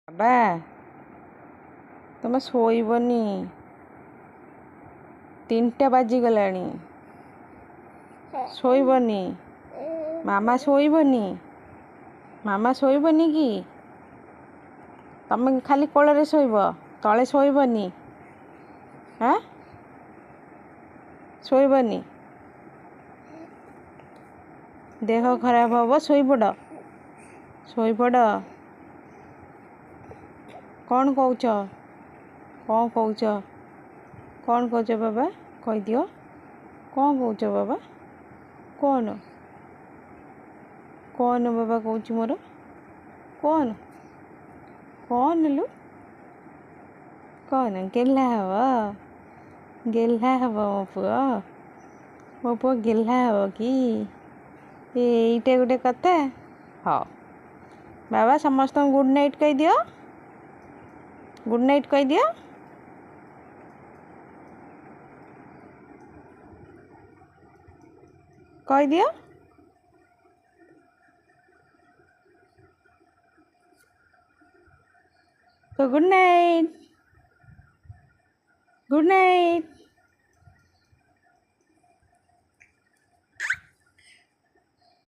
ବାବା ତମେ ଶୋଇବନି, 3ଟା ବାଜିଗଲାଣି। ଶୋଇବନି? ମାମା ଶୋଇବନି? ମାମା ଶୋଇବନି କି? ତମେ ଖାଲି କୋଳରେ ଶୋଇବ, ତଳେ ଶୋଇବନି? ହାଁ, ଶୋଇବନି? ଦେହ ଖରାପ ହେବ, ଶୋଇପଡ଼। ଶୋଇପଡ଼। କ'ଣ କହୁଛ? କ'ଣ କହୁଛ? କ'ଣ କହୁଛ ବାବା? କହିଦିଅ। କ'ଣ କହୁଛ ବାବା? କ'ଣ କ'ଣ ବାବା କହୁଛି ମୋର? କ'ଣ କ'ଣ ଲୁ? କ'ଣ ଗେହ୍ଲା ହେବ? ଗେହ୍ଲା ହେବ ମୋ ପୁଅ? ମୋ ପୁଅ ଗେହ୍ଲା ହେବ କି? ଏଇଟା ଗୋଟେ କଥା। ହଉ ବାବା ସମସ୍ତଙ୍କୁ ଗୁଡ଼୍ ନାଇଟ୍ କହିଦିଅ। ଗୁଡ଼୍ ନାଇଟ୍ କହିଦିଅ। କହିଦିଅ। Good night. Good night.